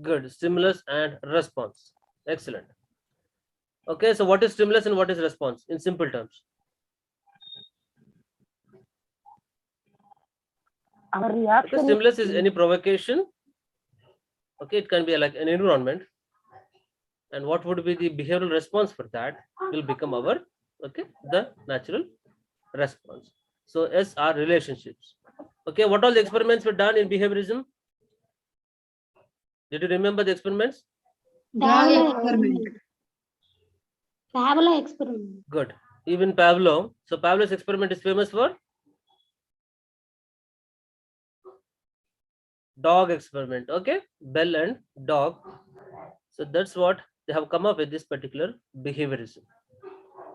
Good. Stimulus and response. Excellent. Okay, so what is stimulus and what is response in simple terms? Our Okay, reaction stimulus is any provocation. Okay, it can be like an environment. And what would be the behavioral response for that will become our, okay, the natural response. So S are relationships. Okay, what all the experiments were done in behaviorism? Did you remember the experiments? Pavlov experiment. Good. Even Pavlov. So Pavlov's experiment is famous for dog experiment. Okay, bell and dog. So that's what they have come up with this particular behaviorism.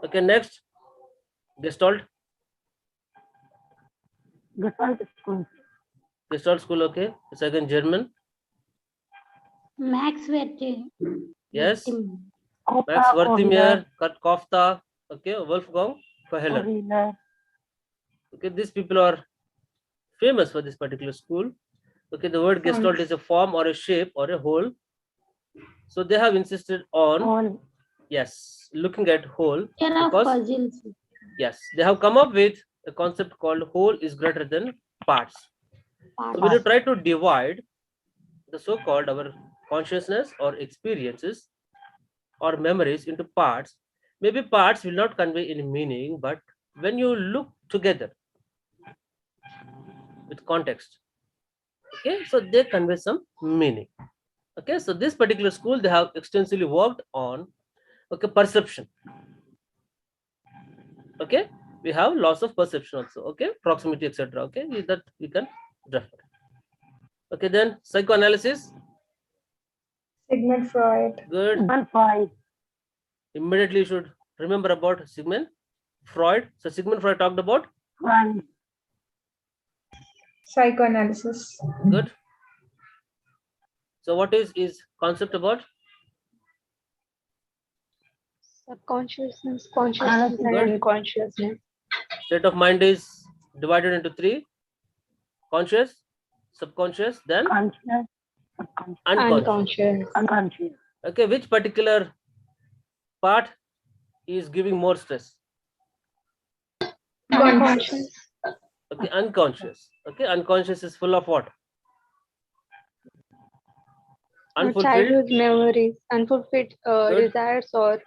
Okay, next Gestalt. Gestalt school. Gestalt school. Okay, it's again German. Max Werting. Yes. Kofta, Max Wertheimer, Kohler, Kurt Kofta. Okay, Wolfgang Kohler. Kohler. Okay, these people are famous for this particular school. Okay, the word Gestalt is a form or a shape or a whole. So they have insisted on, All. yes, looking at whole, Pair of because puzzles. yes, they have come up with a concept called whole is greater than parts. So when you try to divide the so-called our consciousness or experiences or memories into parts, maybe parts will not convey any meaning, but when you look together with context, okay, so they convey some meaning. Okay, so this particular school, they have extensively worked on, okay, perception. Okay, we have loss of perception also. Okay, proximity, etc. Okay, that we can refer. Okay, then psychoanalysis. Sigmund Freud. Good. Sigmund Freud. Immediately you should remember about Sigmund Freud. So Sigmund Freud talked about Freud. Psychoanalysis. good. So what is concept about? Subconsciousness, consciousness, and Good. unconsciousness. State of mind is divided into three: conscious, subconscious, then Conscious. unconscious. Unconscious. Okay, which particular part is giving more stress? Unconscious. Okay, unconscious. Okay, unconscious is full of what? Unfulfilled Childhood memories, unfulfilled Good. desires, or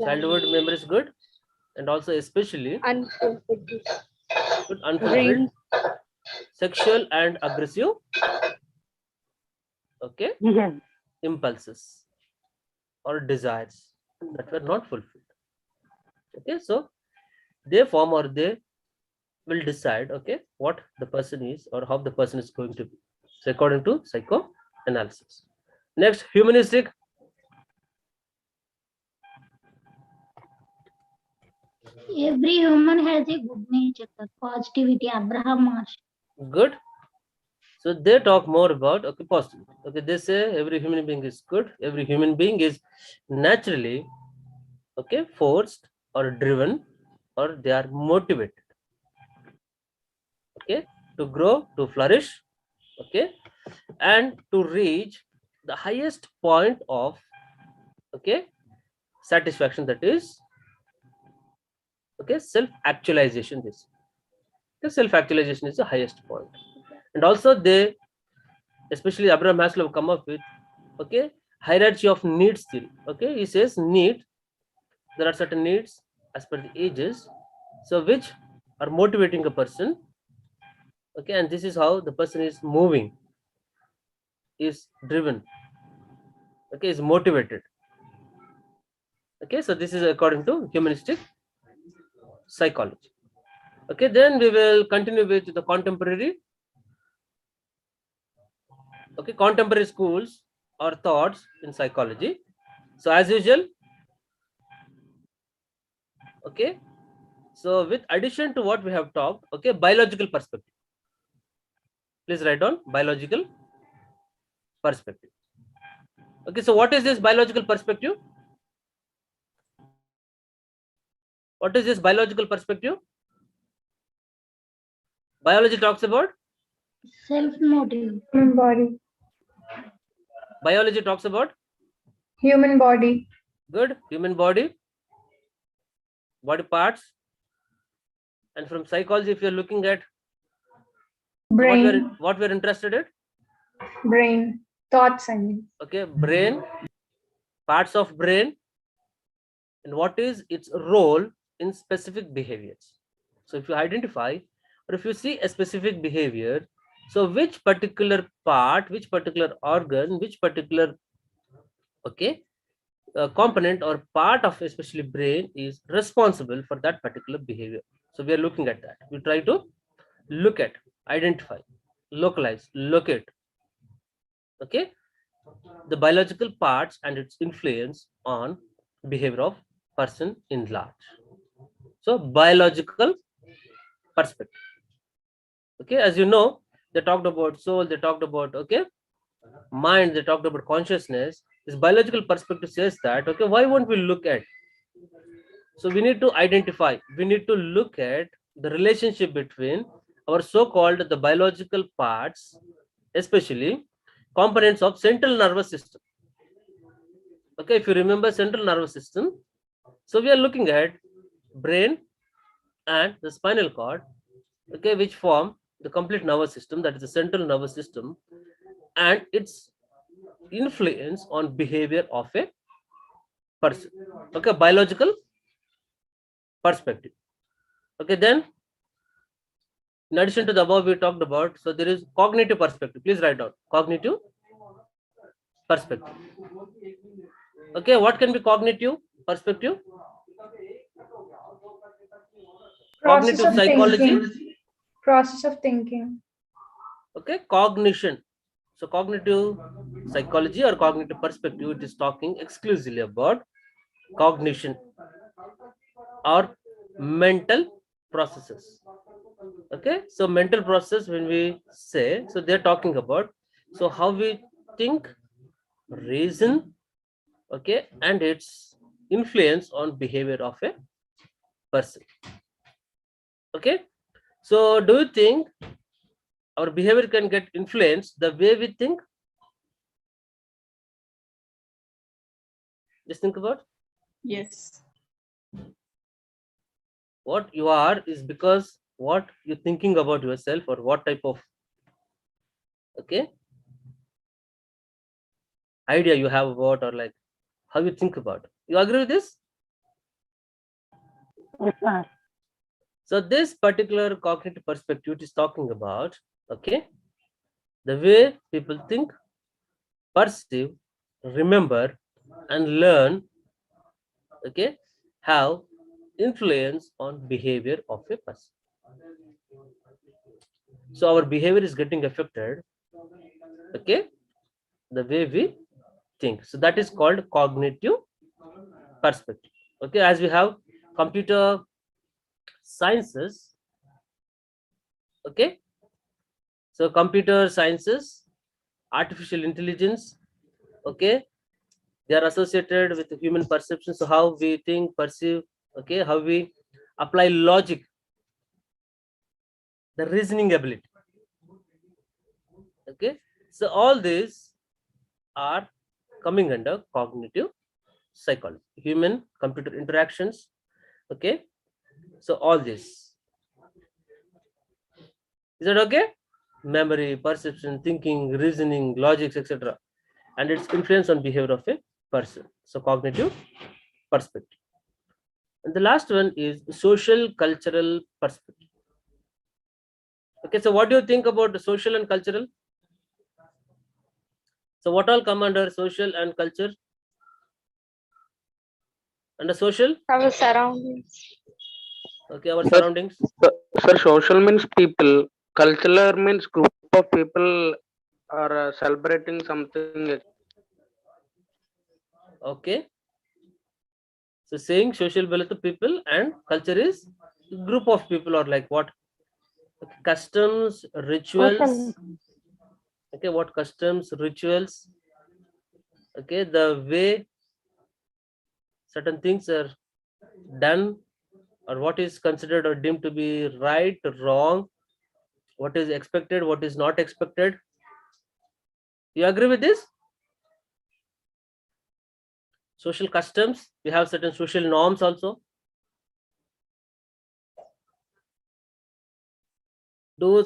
childhood memories. Good. And also especially unfulfilled good, unfulfilled dreams. sexual and aggressive, okay, Yes. impulses or desires that were not fulfilled. Okay, so they form or they will decide, okay, what the person is or how the person is going to be. So according to psychoanalysis. Next, humanistic. Every human has a good nature. Positivity. Abraham Marsh. Good. So they talk more about, okay, positivity. Okay, they say every human being is good. Every human being is naturally, okay, forced or driven, or they are motivated, okay, to grow, to flourish, okay, and to reach the highest point of, okay, satisfaction, that is, okay, self-actualization. This the self-actualization is the highest point. And also they, especially Abraham Maslow, come up with, okay, hierarchy of needs theory. Okay, he says need, there are certain needs as per the ages, so which are motivating a person, okay, and this is how the person is moving, is driven, okay, is motivated. Okay, so this is according to humanistic psychology. Okay, then we will continue with the contemporary, okay, contemporary schools or thoughts in psychology. So as usual, okay, so with addition to what we have talked, okay, biological perspective, please write down biological perspective. Okay, so what is this biological perspective? What is this biological perspective? Biology talks about Self-motive. Human body. Biology talks about Human body. good human body parts. And from psychology, if you're looking at Brain. what we're interested in, Brain. Thoughts, I mean. okay, brain, parts of brain, and what is its role in specific behaviors. So if you identify or if you see a specific behavior, so which particular part, which particular organ, which particular, okay, component or part of especially brain is responsible for that particular behavior. So we are looking at that. We try to look at, identify, localize, locate, okay, the biological parts and its influence on behavior of person in large. So biological perspective, okay, as you know, they talked about soul, they talked about, okay, mind, they talked about consciousness. This biological perspective says that, okay, why won't we look at, so we need to identify, we need to look at the relationship between our so-called the biological parts, especially components of central nervous system. Okay, if you remember central nervous system, so we are looking at brain and the spinal cord, okay, which form the complete nervous system, that is the central nervous system, and its influence on behavior of a person. Okay, biological perspective. Okay, then in addition to the above we talked about, so there is cognitive perspective. Please write down cognitive perspective. Okay, what can be cognitive perspective? Process Cognitive of psychology. thinking. Process of thinking. Okay, cognition. So cognitive psychology or cognitive perspective, it is talking exclusively about cognition or mental processes. Okay, so mental process, when we say, so they're talking about, so how we think, reason, okay, and its influence on behavior of a person. Okay, so do you think our behavior can get influenced the way we think? Just think about Yes. what you are is because what you're thinking about yourself, or what type of, okay, idea you have about, or like how you think about. You agree with this? Yes, sir. So this particular cognitive perspective is talking about, okay, the way people think, perceive, remember, and learn, okay, have influence on behavior of a person. So our behavior is getting affected, okay, the way we think. So that is called cognitive perspective. Okay, as we have computer sciences, okay, so computer sciences, artificial intelligence, okay, they are associated with human perception. So how we think, perceive, okay, how we apply logic, the reasoning ability, okay, so all these are coming under cognitive psychology, human computer interactions, okay, so all this, is that okay? Memory, perception, thinking, reasoning, logics, etc., and its influence on behavior of a person. So cognitive perspective. And the last one is social cultural perspective. Okay, so what do you think about the social and cultural? So what all come under social and culture? Under social, Our surroundings. okay, our Sir, surroundings. sir, social means people. Cultural means group of people are celebrating something. Okay, so saying social below to people and culture is group of people, or like what? Customs, rituals, Social. okay, what customs, rituals, okay, the way certain things are done, or what is considered or deemed to be right, wrong, what is expected, what is not expected. You agree with this? social customs, we have certain social norms also. Do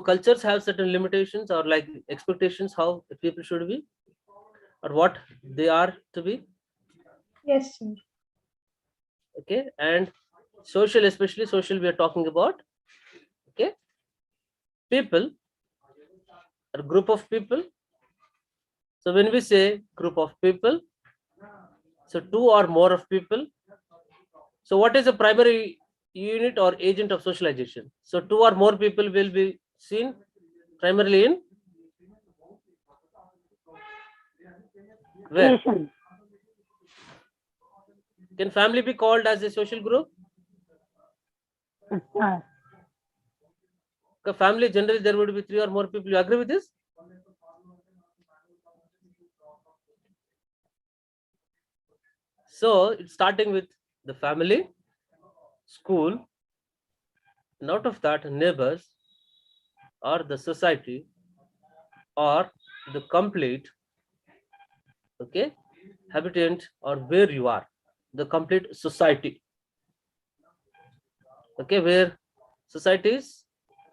cultures have certain limitations or like expectations how people should be or what they are to be? Yes, sir. Okay, and social, especially social, we are talking about. Okay, people, a group of people. So when we say group of people, so two or more of people. So what is the primary unit or agent of socialization? So two or more people will be seen primarily in where? Creation. Can family be called as a social group? Yes, sir. Because family generally there would be three or more people. You agree with this? So it's starting with the family, school, and out of that neighbors or the society or the complete, okay, habitant or where you are, the complete society. Okay, where societies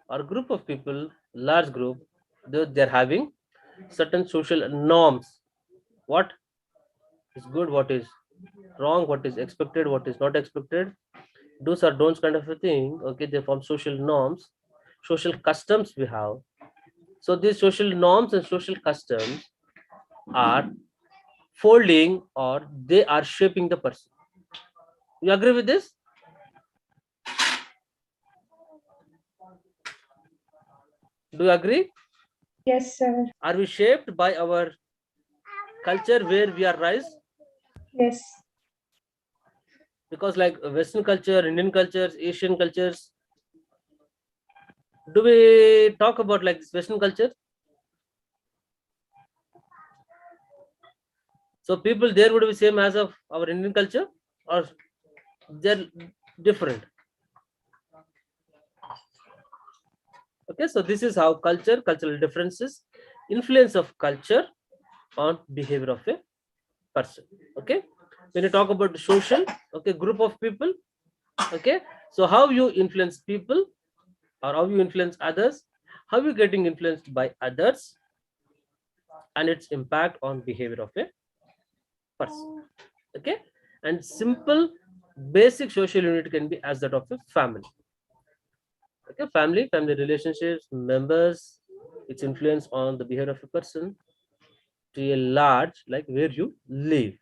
or group of people, large group, they're having certain social norms. What is good, what is wrong, what is expected, what is not expected, do's or don'ts kind of a thing. Okay, they form social norms, social customs we have. So these social norms and social customs are folding or they are shaping the person. You agree with this? Do you agree? Yes, sir. Are we shaped by our culture where we are raised? Yes. Because like Western culture, Indian cultures, Asian cultures, do we talk about like this Western culture? So people there would be same as of our Indian culture or they're different. Okay, so this is how culture, cultural differences, influence of culture on behavior of a person. Okay, when you talk about the social, okay, group of people, okay, so how you influence people or how you influence others, how you getting influenced by others, and its impact on behavior of a person. Okay, and simple basic social unit can be as that of a family. Okay, family relationships, members, its influence on the behavior of a person to a large like where you live,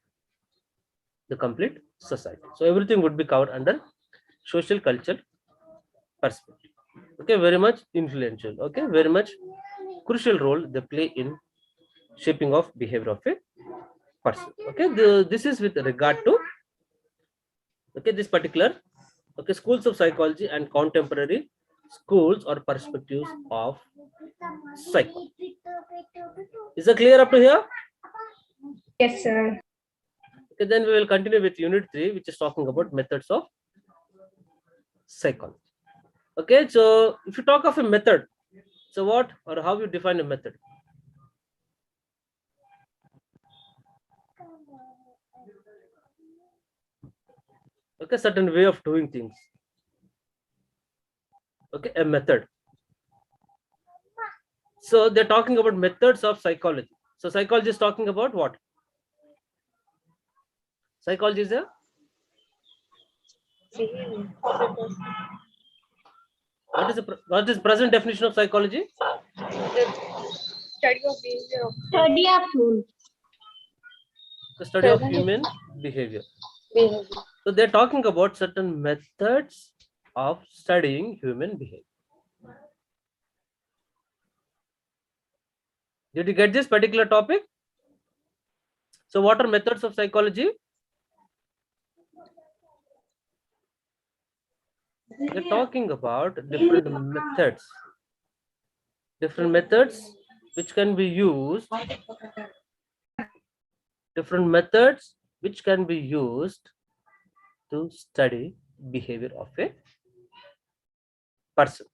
the complete society. So everything would be covered under social culture perspective. Okay, very much influential. Okay, very much crucial role they play in shaping of behavior of a person. Okay, this is with regard to okay this particular okay schools of psychology and contemporary schools or perspectives of psychology. Is it clear up to here? Yes, sir. Okay, then we will continue with unit 3, which is talking about methods of psychology. Okay, so if you talk of a method, so what or how you define a method? Okay, certain way of doing things. Okay, a method. So they're talking about methods of psychology. So psychology is talking about what? Psychology is a Behavior of a person. what is present definition of psychology? The study of behavior of Study of soul. The study of present human behavior. behavior. So they're talking about certain methods of studying human behavior. Did you get this particular topic? So what are methods of psychology? They're talking about different methods which can be used, different methods which can be used to study behavior of a person.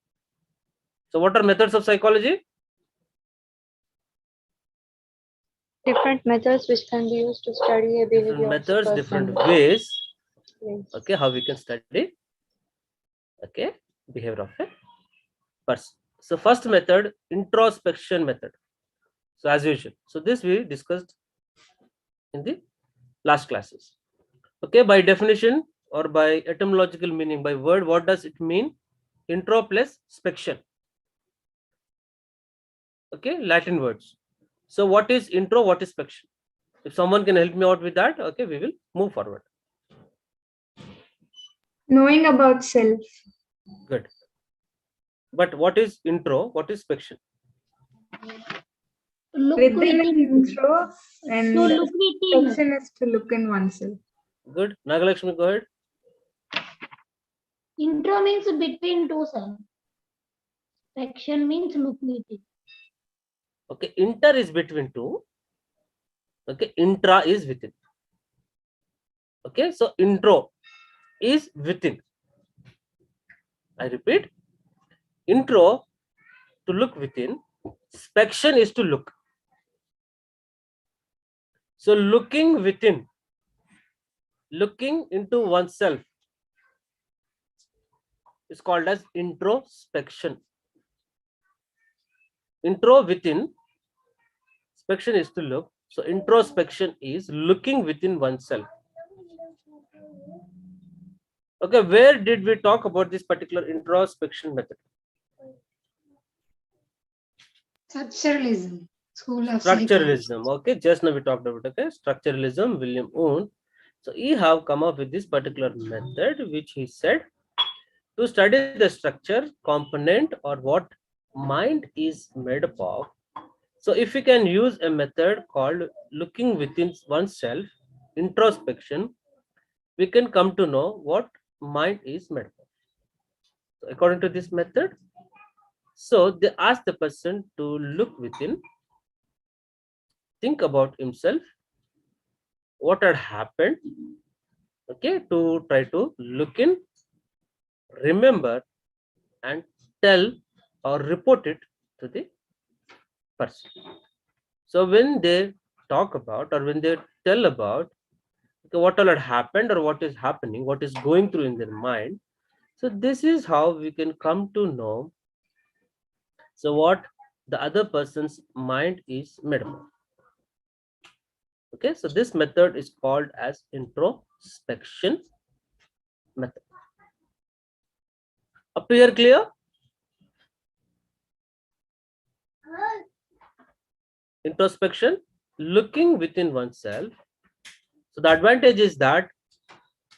So what are methods of psychology? Different methods which can be used to study a Different behavior of a methods, different person. ways. Yes. Okay, how we can study, okay, behavior of a person. So first method, introspection method. So as usual, so this we discussed in the last classes. Okay, by definition or by etymological meaning, by word, what does it mean? Intro plus spection. Okay, Latin words. So what is intro, what is spection? If someone can help me out with that, okay, we will move forward. Knowing about self. Good. But what is intro, what is spection? Look Within within. intro and To look within. section is to look in oneself. Good. Nagalakshmi, go ahead. Intro means between two selves. Section means look within. Okay, inter is between two. Okay, intra is within. Okay, so intro is within. I repeat, intro to look within, spection is to look. So looking within, looking into oneself is called as introspection. Intro within, spection is to look. So introspection is looking within oneself. Okay, where did we talk about this particular introspection method? Structuralism, School of Psychology. Structuralism. Okay, just now we talked about, okay, structuralism, William Owen. So he have come up with this particular method, which he said to study the structure, component, or what mind is made up of. So if we can use a method called looking within oneself, introspection, we can come to know what mind is made up of. So according to this method, so they ask the person to look within, think about himself, what had happened, okay, to try to look in, remember, and tell or report it to the person. So when they talk about or when they tell about, okay, what all had happened or what is happening, what is going through in their mind, so this is how we can come to know so what the other person's mind is made of. Okay, so this method is called as introspection method. Up to here clear? Introspection, looking within oneself. So the advantage is that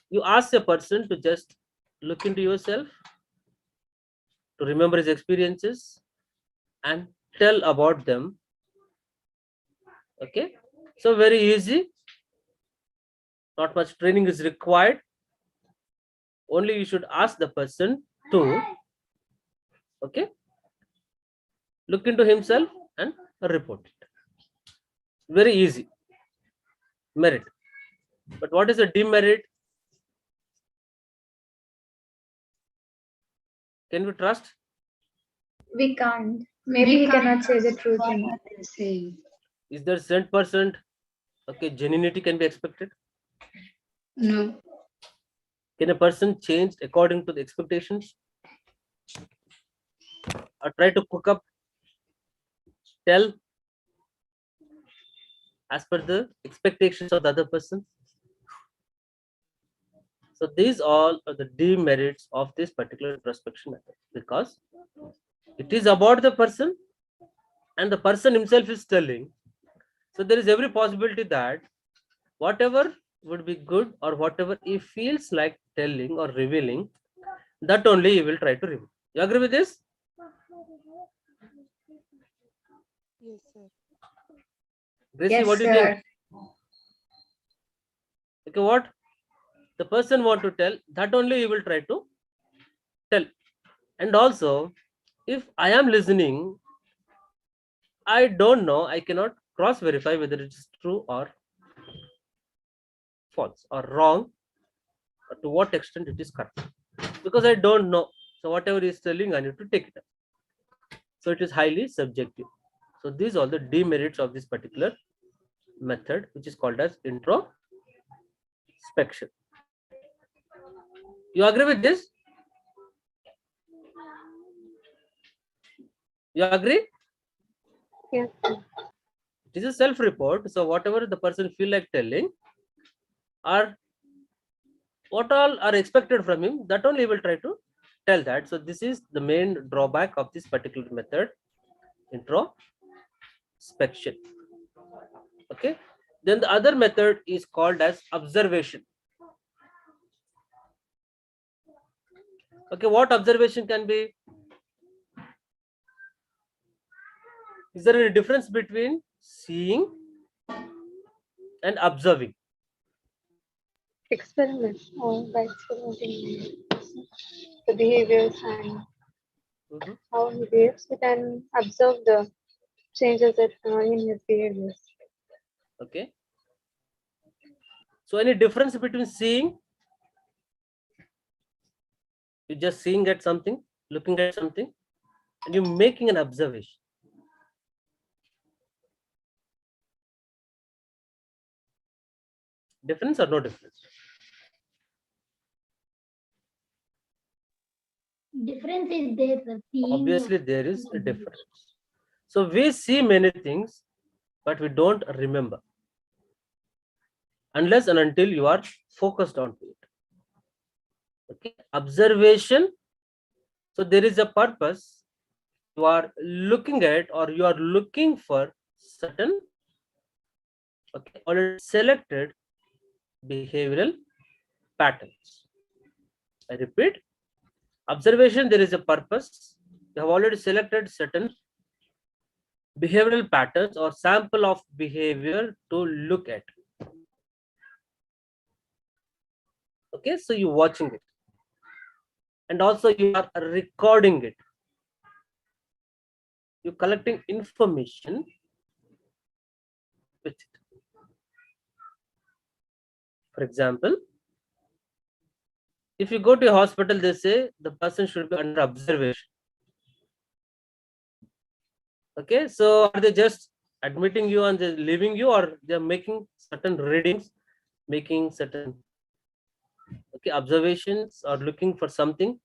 you ask a person to just look into yourself, to remember his experiences and tell about them. Okay, so very easy, not much training is required. Only you should ask the person to, okay, look into himself and report it. Very easy. Merit. But what is the demerit? Can we trust? We can't. Maybe he cannot say the truth. What In they say. Is there 100%, okay, genuinity can be expected? No. Can a person change according to the expectations? Or try to cook up, tell as per the expectations of the other person? So these all are the demerits of this particular introspection method, because it is about the person and the person himself is telling. So there is every possibility that whatever would be good or whatever he feels like telling or revealing, that only he will try to reveal. You agree with this? Yes, sir. Gracie, yes, what do you sir. think? Okay, what the person want to tell, that only he will try to tell. And also, if I am listening, I don't know, I cannot cross verify whether it is true or false or wrong, or to what extent it is correct, because I don't know. So whatever he is telling, I need to take it up. So it is highly subjective. So these are the demerits of this particular method which is called as introspection. You agree with this? You agree? Yes. It is a self-report. So whatever the person feel like telling, or what all are expected from him, that only he will try to tell that. So this is the main drawback of this particular method, introspection. Okay. Then the other method is called as observation. Okay, what observation can be? Is there any difference between seeing and observing? Experiment or by experimenting the behaviors and Mhm. how he behaves, we can observe the changes that in his behaviors. Okay. So any difference between seeing, you just seeing at something, looking at something, and you making an observation. Difference or no difference? Difference is there, sir. Seeing Obviously, there is a difference. So we see many things, but we don't remember unless and until you are focused on it. Okay, observation. So there is a purpose. You are looking at, or you are looking for certain, okay, already selected behavioral patterns. I repeat, observation, there is a purpose. You have already selected certain behavioral patterns or sample of behavior to look at. Okay, so you're watching it, and also you are recording it. You're collecting information with it. For example, if you go to a hospital, they say the person should be under observation. Okay, so are they just admitting you and they're leaving you, or they're making certain readings, making certain, okay, observations, or looking for something?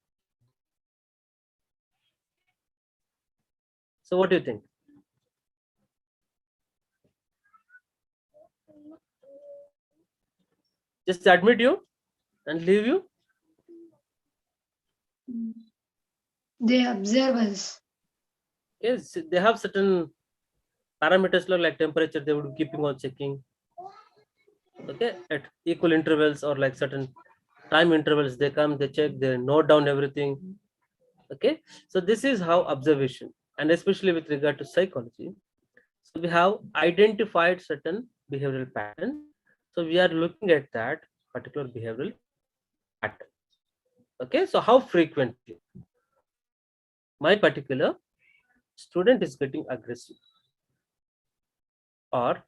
So what do you think? Just admit you and leave you? They observe us. Yes, they have certain parameters like temperature, they would be keeping on checking. Okay, at equal intervals or like certain time intervals, they come, they check, they note down everything. Okay, so this is how observation, and especially with regard to psychology, so we have identified certain behavioral patterns. So we are looking at that particular behavioral pattern. Okay, so how frequently my particular student is getting aggressive, or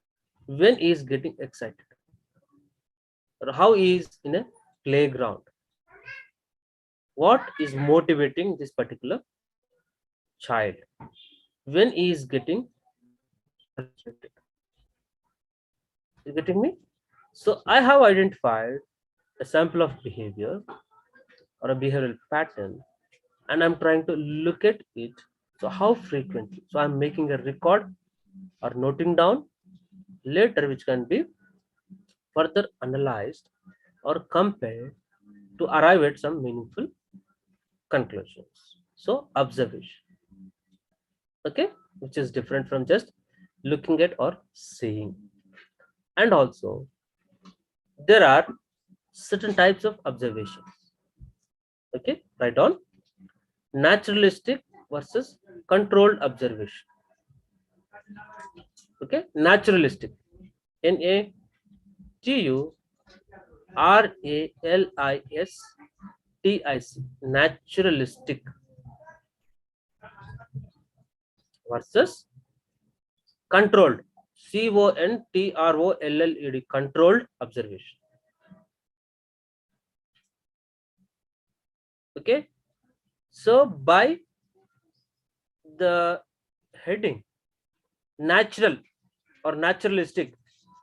when he is getting excited, or how he is in a playground, what is motivating this particular child when he is getting frustrated. You getting me? So I have identified a sample of behavior or a behavioral pattern, and I'm trying to look at it. So how frequently? So I'm making a record or noting down later, which can be further analyzed or compared to arrive at some meaningful conclusions. So observation, okay, which is different from just looking at or seeing. And also there are certain types of observations. Okay, write down: naturalistic versus controlled observation. Okay, naturalistic, NATURALISTIC, naturalistic versus controlled, CONTROLLED, controlled observation. Okay, so by the heading natural or naturalistic,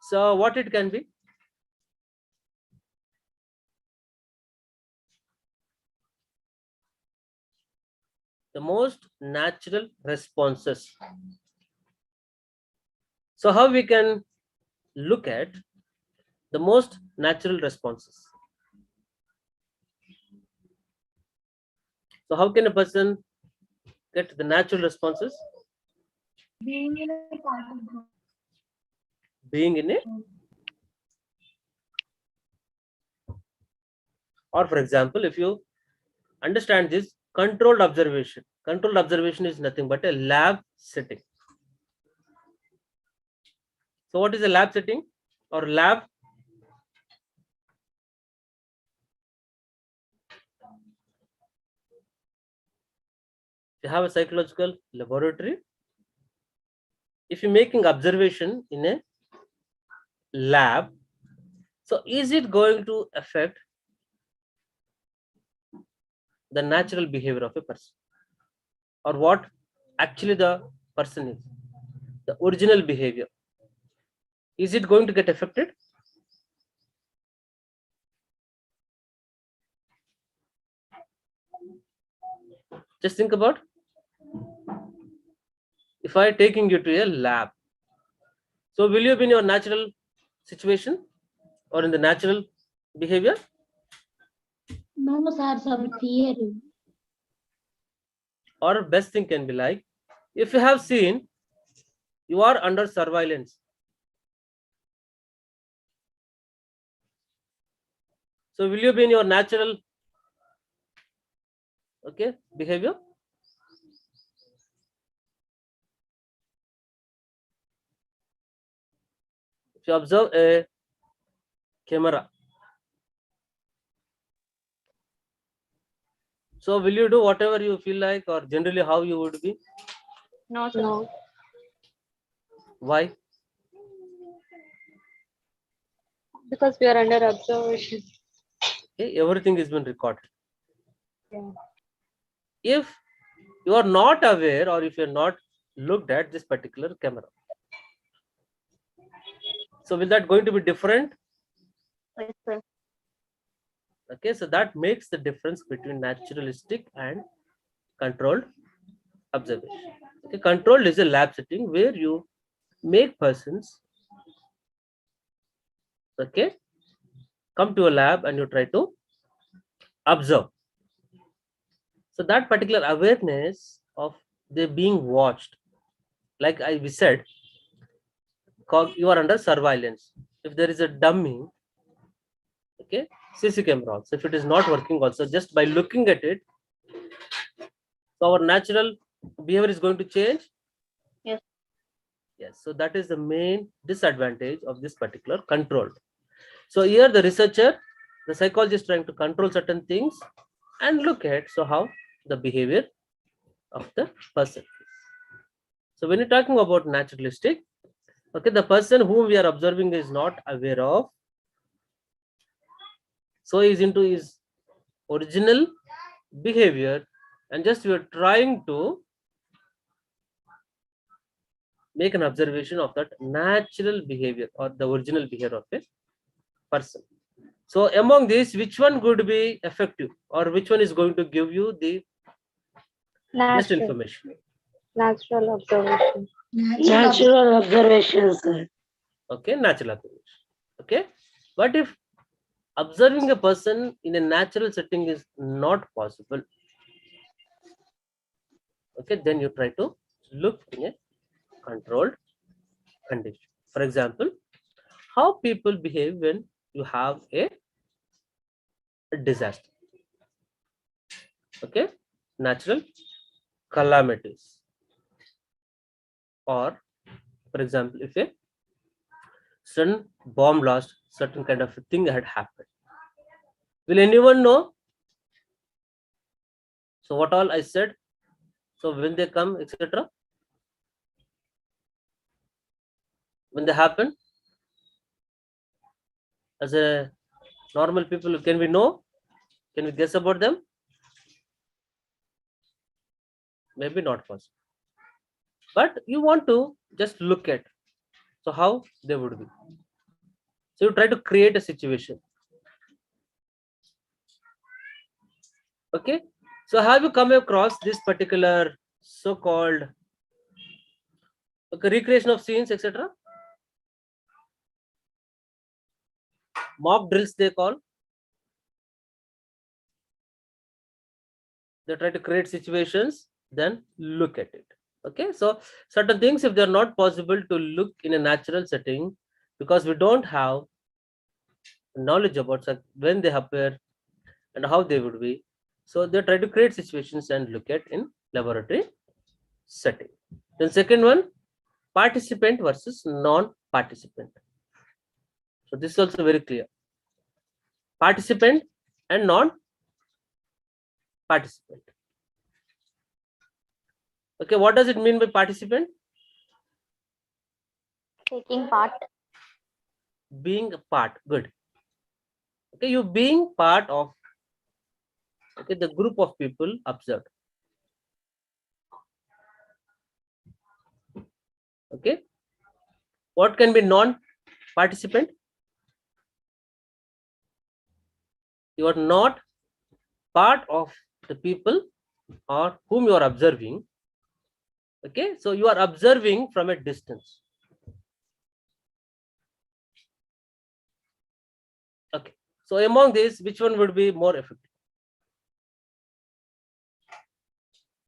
So what it can be? The most natural responses. So how we can look at the most natural responses? So how can a person get the natural responses? Being in a part of group. Being in a, or for example, if you understand this, controlled observation. Controlled observation is nothing but a lab setting. So what is a lab setting or lab? You have a psychological laboratory. If you're making observation in a lab, so is it going to affect the natural behavior of a person, or what actually the person is, the original behavior, is it going to get affected? Just think about, if I taking you to a lab, so will you be in your natural situation or in the natural behavior? No, sir, some fear. Or best thing can be like, if you have seen you are under surveillance, so will you be in your natural behavior? If you observe a camera, so will you do whatever you feel like, or generally how you would be? No, sir. No. Why? Because we are under observation. Okay, everything is been recorded. Yeah. If you are not aware, or if you are not looked at this particular camera, so will that going to be different? Yes, sir. Okay, so that makes the difference between naturalistic and controlled observation. Okay, controlled is a lab setting where you make persons, okay, come to a lab and you try to observe. So that particular awareness of they being watched, like we said, you are under surveillance. If there is a dummy, okay, CC camera also, if it is not working also, just by looking at it, so our natural behavior is going to change. Yes. Yes, so that is the main disadvantage of this particular control. So here the researcher, the psychologist, trying to control certain things and look at so how the behavior of the person. So when you're talking about naturalistic, okay, the person whom we are observing is not aware of, so he is into his original behavior, and just we are trying to make an observation of that natural behavior or the original behavior of a person. So among these, which one could be effective, or which one is going to give you the best Natural. information? Natural observation. Natural observations, sir. Okay, natural observation. Okay, but if observing a person in a natural setting is not possible, okay, then you try to look in a controlled condition. For example, how people behave when you have a disaster, okay, natural calamities, or for example, if a sudden bomb blast, certain kind of a thing had happened, will anyone know? So what all I said, so when they come, etc., when they happen, as a normal people, can we know, can we guess about them? Maybe not possible, but you want to just look at so how they would be. So you try to create a situation. Okay. So have you come across this particular so-called recreation of scenes, etc.? Mock drills they call. They try to create situations, then look at it. Okay. So certain things, if they're not possible to look in a natural setting, because we don't have knowledge about when they appear and how they would be, so they try to create situations and look at in laboratory setting. Then second one, participant versus non-participant. So this is also very clear. Participant and non-participant. Okay, what does it mean by participant? Taking part. Being a part. Good. Okay, you being part of the group of people observed. Okay. What can be non-participant? You are not part of the people or whom you are observing. Okay, so you are observing from a distance. Okay, so among these, which one would be more effective?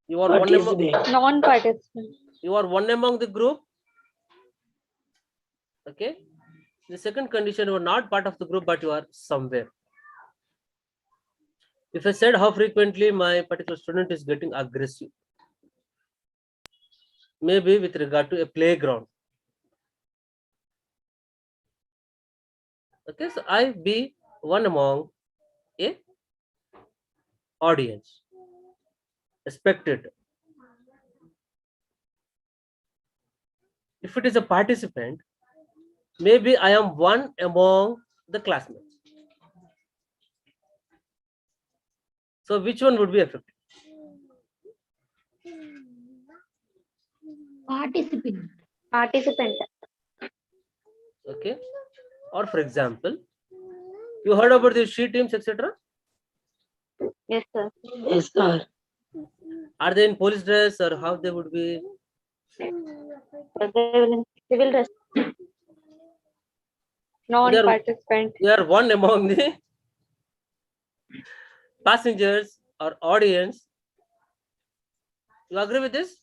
You are one among, Non-participant. you are one among the group. Okay, the second condition, you are not part of the group, but you are somewhere. If I said how frequently my particular student is getting aggressive, maybe with regard to a playground. Okay, so I be one among a audience, a spectator. If it is a participant, maybe I am one among the classmates. So which one would be effective? Participant. Participant. Okay, or for example, you heard about the she teams, etc. Yes, sir. Yes, sir. Are they in police dress or how they would be? They will in civil dress. Non-participant. They are one among the passengers or audience. You agree with this?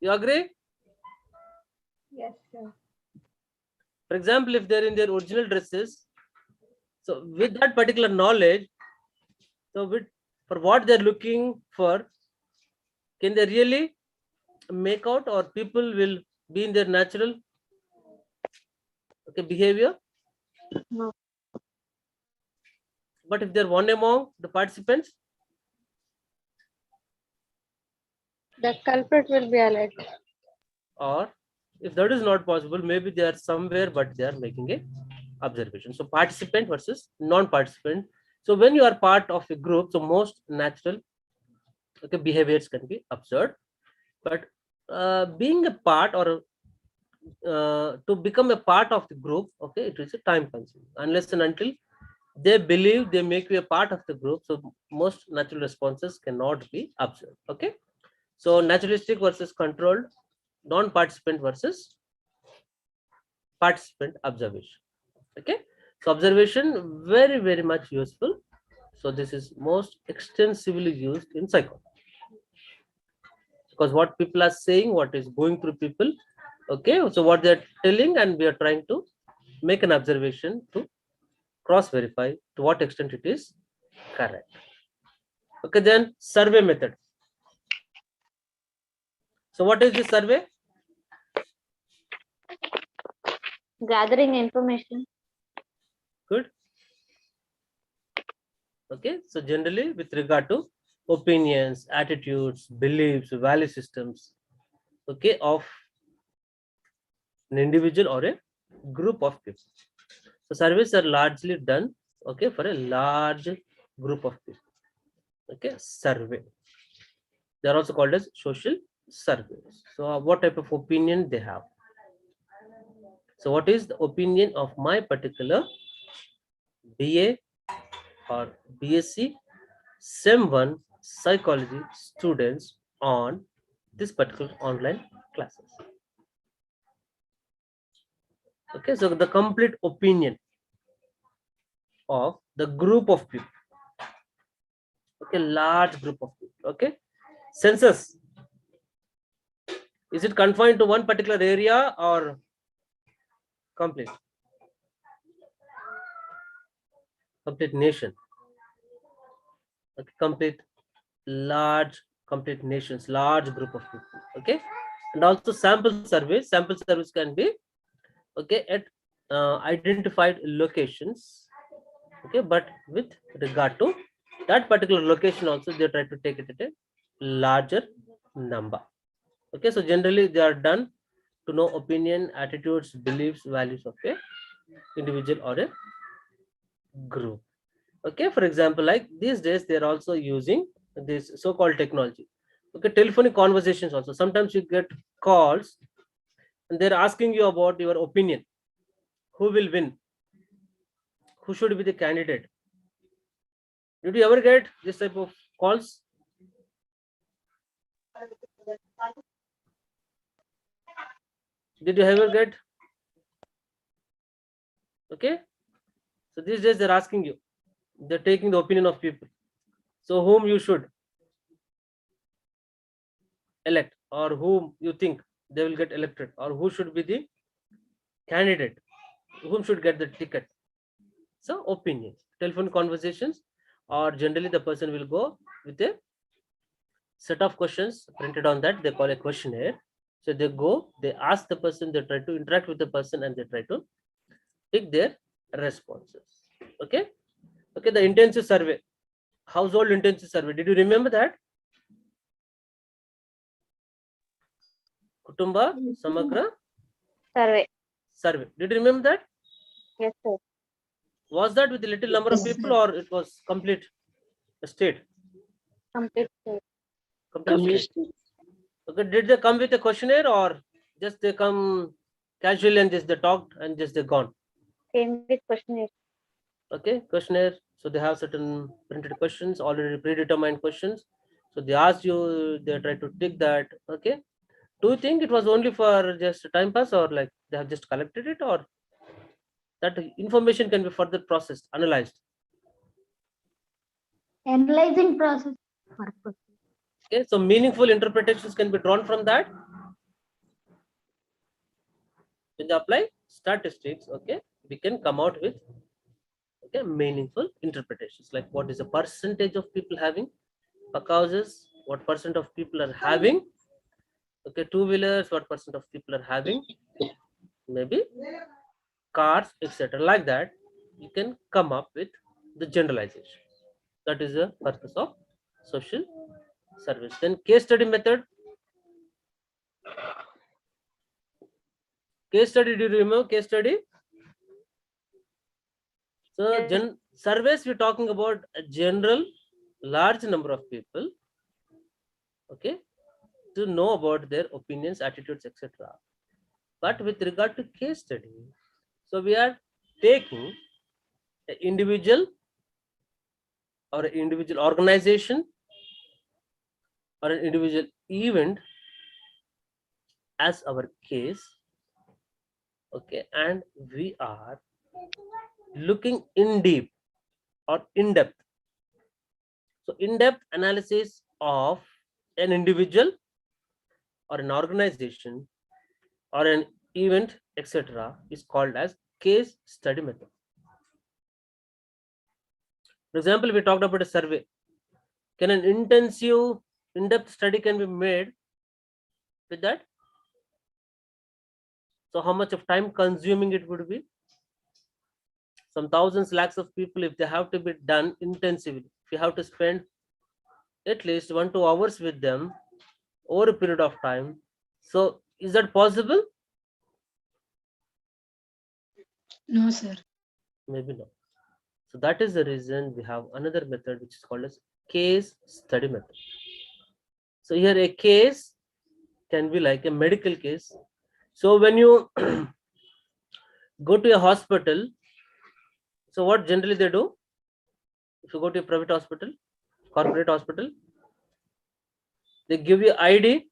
You agree? Yes, sir. For example, if they're in their original dresses, so with that particular knowledge, so for what they're looking for, can they really make out, or people will be in their natural behavior? No. But if they're one among the participants, The culprit will be alert. or if that is not possible, maybe they are somewhere but they are making a observation. So participant versus non-participant. So when you are part of a group, so most natural behaviors can be observed, but being a part or to become a part of the group, okay, it is a time consuming unless and until they believe they make you a part of the group. So most natural responses cannot be observed. Okay, so naturalistic versus controlled, non-participant versus participant observation. Okay, so observation very much useful. So this is most extensively used in psychology, because what people are saying, what is going through people, okay, so what they're telling, and we are trying to make an observation to cross verify to what extent it is correct. Okay, then survey method. So what is the survey? Gathering information. Good. Okay, so generally with regard to opinions, attitudes, beliefs, value systems, okay, of an individual or a group of people. So surveys are largely done, okay, for a large group of people. Okay, survey. They are also called as social surveys. So what type of opinion they have? So what is the opinion of my particular BA or BSc SEM 1 psychology students on this particular online classes? Okay, so the complete opinion of the group of people. Okay, large group of people. Okay, census, is it confined to one particular area or complete nation? Okay, complete nations, large group of people. Okay, and also sample surveys can be, okay, at identified locations. Okay, but with regard to that particular location also they try to take it at a larger number. Okay, so generally they are done to know opinion, attitudes, beliefs, values of a individual or a group. Okay, for example, like these days they are also using this so-called technology. Okay, telephonic conversations also, sometimes you get calls and they're asking you about your opinion, who will win, who should be the candidate. Did you ever get this type of calls? Did you ever get? Okay, so these days they're asking you, they're taking the opinion of people, so whom you should elect, or whom you think they will get elected, or who should be the candidate, whom should get the ticket. So opinions, telephone conversations, or generally the person will go with a set of questions printed on that, they call a questionnaire. So they go, they ask the person, they try to interact with the person, and they try to pick their responses. Okay, okay, the intensive survey, household intensive survey, did you remember that? Kutumba Samagra Survey. survey, did you remember that? Yes, sir. Was that with a little number of Yes, people, sir. or it was complete state? Complete, sir. Complete state. Okay, did they come with a questionnaire, or just they come casually and just they talked and just they gone? Came with questionnaire. Okay, questionnaire. So they have certain printed questions, already predetermined questions. So they asked you, they try to tick that. Okay, do you think it was only for just time pass, or like they have just collected it, or that information can be further processed, analyzed? Analyzing process purpose. Okay, so meaningful interpretations can be drawn from that. When they apply statistics, okay, we can come out with, okay, meaningful interpretations, like what is the percentage of people having pack houses, what percent of people are having, okay, two-wheelers, what percent of people are having maybe cars, etc. Like that you can come up with the generalization. That is the purpose of social service. Then case study method. Case study, do you remember case study? So surveys, we're talking about a general large number of people, okay, to know about their opinions, attitudes, etc. But with regard to case study, so we are taking an individual or an individual organization or an individual event as our case, okay, and we are looking in deep or in depth. So in depth analysis of an individual or an organization or an event, etc., is called as case study method. For example, we talked about a survey. Can an intensive, in-depth study can be made with that? So how much of time consuming it would be? Some thousands, lakhs of people, if they have to be done intensively, if you have to spend at least 1-2 hours with them over a period of time. So is that possible? No, sir. Maybe not. So that is the reason we have another method which is called as case study method. So here a case can be like a medical case. So when you go to a hospital, so what generally they do? If you go to a private hospital, corporate hospital, they give you ID,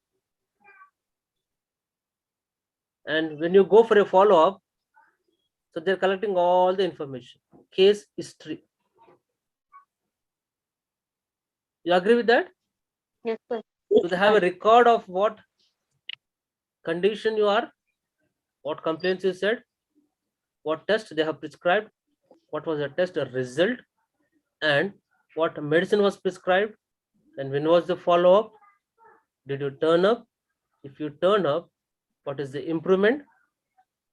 and when you go for a follow-up, so they're collecting all the information, case history. You agree with that? Yes, sir. So they have a record of what condition you are, what complaints you said, what test they have prescribed, what was the test result, and what medicine was prescribed, and when was the follow-up, did you turn up, if you turn up, what is the improvement,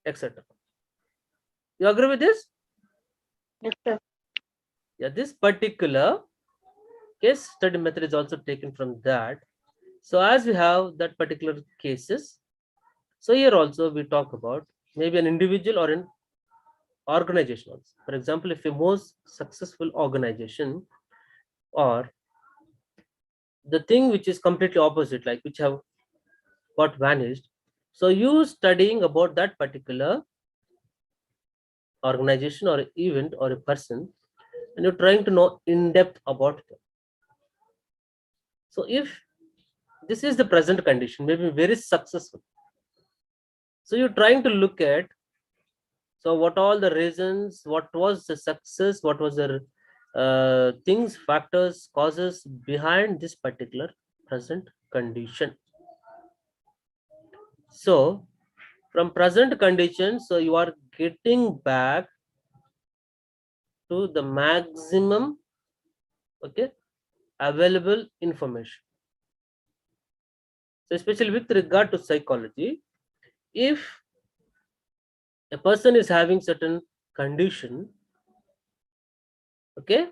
etc. You agree with this? Yes, sir. Yeah, this particular case study method is also taken from that. So as we have that particular cases, so here also we talk about maybe an individual or an organization also. For example, if a most successful organization or the thing which is completely opposite, like which have got vanished, so you studying about that particular organization or event or a person, and you're trying to know in depth about them. So if this is the present condition, maybe very successful, so you're trying to look at, so what all the reasons, what was the success, what was the things, factors, causes behind this particular present condition. So from present condition, so you are getting back to the maximum, okay, available information. So especially with regard to psychology, if a person is having certain condition, okay,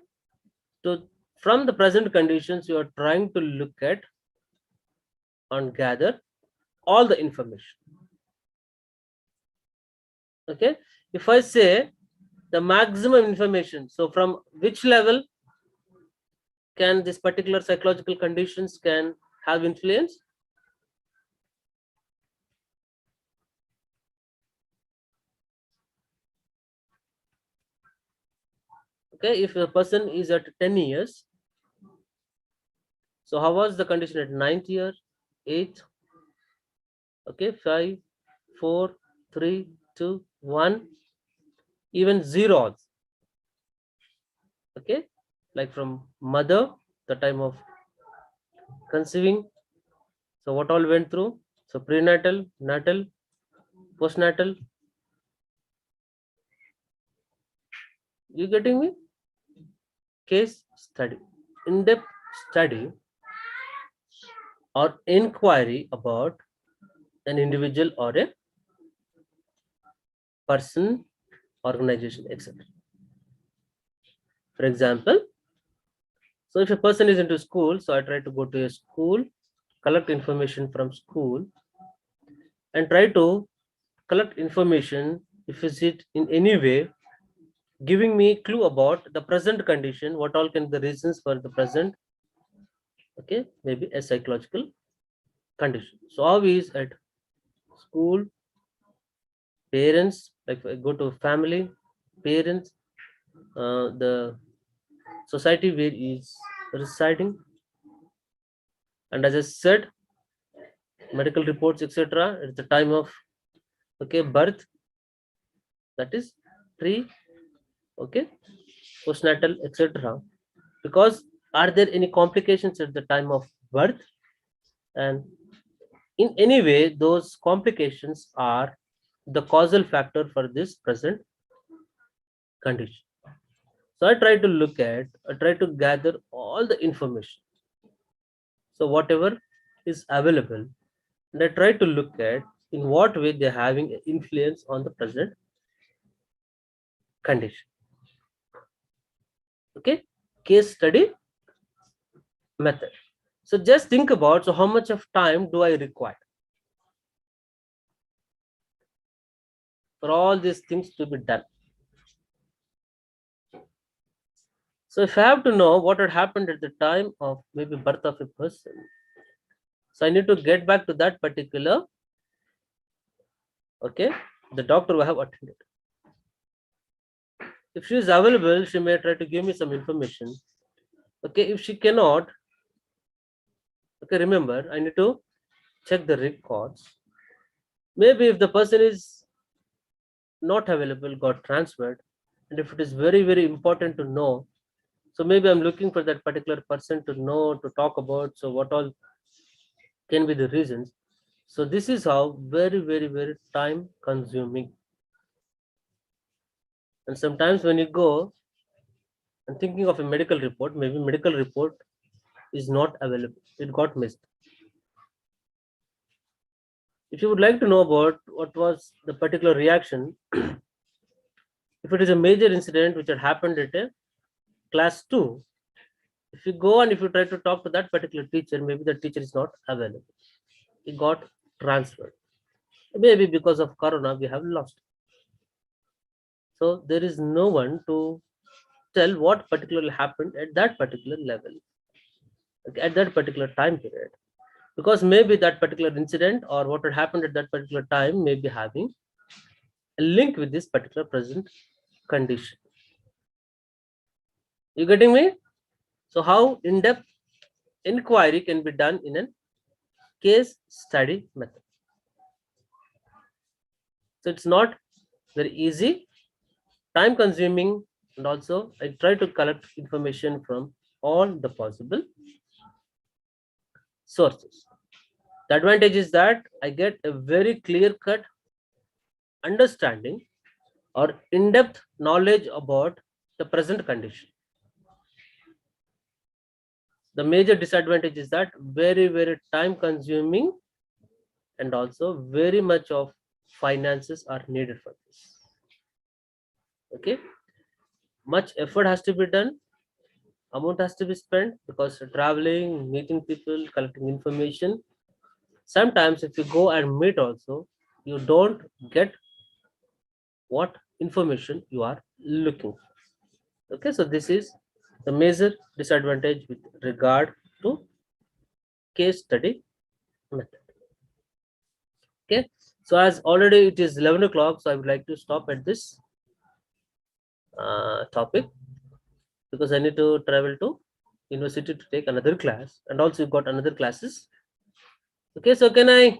so from the present conditions you are trying to look at and gather all the information. Okay, if I say the maximum information, so from which level can this particular psychological conditions can have influence? Okay, if a person is at 10 years, so how was the condition at 9th year, 8th, okay, 5, 4, 3, 2, 1, even 0 also. Okay, like from mother, the time of conceiving, so what all went through, so prenatal, natal, postnatal. You getting me? Case study, in-depth study or inquiry about an individual or a person, organization, etc. For example, so if a person is into school, so I try to go to a school, collect information from school, and try to collect information if is it in any way giving me clue about the present condition, what all can be the reasons for the present, okay, maybe a psychological condition. So how is at school, parents, like if I go to family, parents, the society where he is residing, and as I said, medical reports, etc. At the time of, okay, birth, that is pre, okay, postnatal, etc. Because are there any complications at the time of birth, and in any way those complications are the causal factor for this present condition. So I try to look at, I try to gather all the information, so whatever is available, and I try to look at in what way they're having an influence on the present condition. Okay, case study method. So just think about, so how much of time do I require for all these things to be done? So if I have to know what had happened at the time of maybe birth of a person, So I need to get back to that particular, okay, the doctor who I have attended. If she is available, she may try to give me some information. Okay, if she cannot, okay, remember, I need to check the records. Maybe if the person is not available, got transferred, and if it is very, very important to know, so maybe I'm looking for that particular person to know, to talk about. So what all can be the reasons? So this is how very, very, very time consuming. And sometimes when you go and thinking of a medical report, maybe medical report is not available. It got missed. If you would like to know about what was the particular reaction, if it is a major incident which had happened at a class 2, if you go and if you try to talk to that particular teacher, maybe the teacher is not available. He got transferred. Maybe because of corona, we have lost. So there is no one to tell what particularly happened at that particular level, okay, at that particular time period. Because maybe that particular incident or what had happened at that particular time may be having a link with this particular present condition. You getting me? So how in-depth inquiry can be done in a case study method. So it's not very easy, time consuming, and also I try to collect information from all the possible sources. The advantage is that I get a very clear cut understanding or in-depth knowledge about the present condition. The major disadvantage is that very, very time consuming, and also very much of finances are needed for this. Okay, much effort has to be done, amount has to be spent because traveling, meeting people, collecting information. Sometimes if you go and meet also, you don't get what information you are looking for. Okay, so this is the major disadvantage with regard to case study method. Okay, so as already it is 11 o'clock, so I would like to stop at this topic because I need to travel to university to take another class, and also you've got another classes. Okay, so can I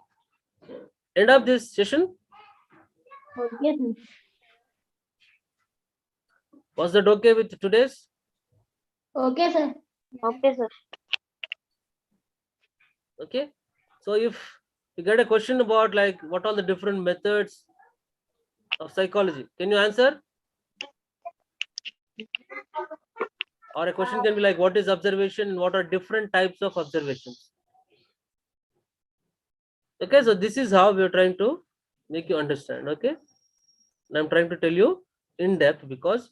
end up this session? Yes, Was that okay with today's? okay, sir. Okay, sir. Okay, so if you get a question about like what are the different methods of psychology, can you answer? Or a question can be like what is observation and what are different types of observations? Okay, so this is how we are trying to make you understand. Okay, and I'm trying to tell you in depth because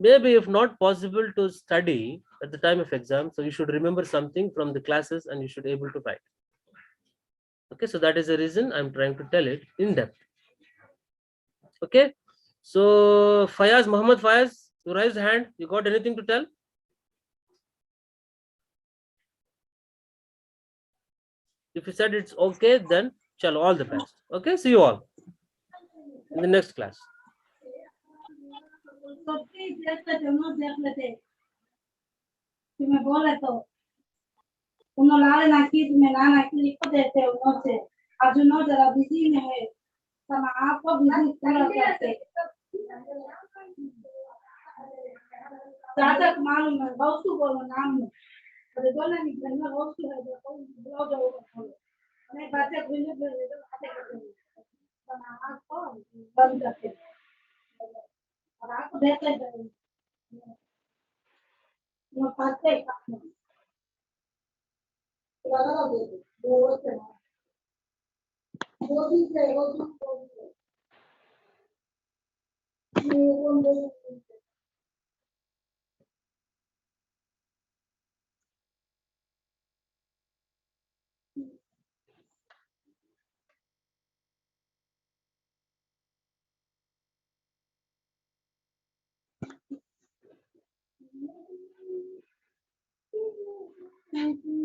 maybe if not possible to study at the time of exam, so you should remember something from the classes and you should able to write. Okay, so that is the reason I'm trying to tell it in depth. Okay, so Fayaz, Muhammad Fayaz, you raised hand, you got anything to tell? If you said it's okay, then chalo, all the best. Okay, see you all in the next class. Uno la na ki me la na ki ko dete uno se आज no जरा busy में है sama आपको busy पूरा करते ज्यादा मालूम है बहुत बोलो नाम में अरे बोला नहीं करना बहुत है तो ब्लाउज बोलो मैं बातें भूल गई तो बातें करते sama आपको बंद करते और आपको देते हैं वो पाते काम लगा दो वो से वो भी से वो Thank you.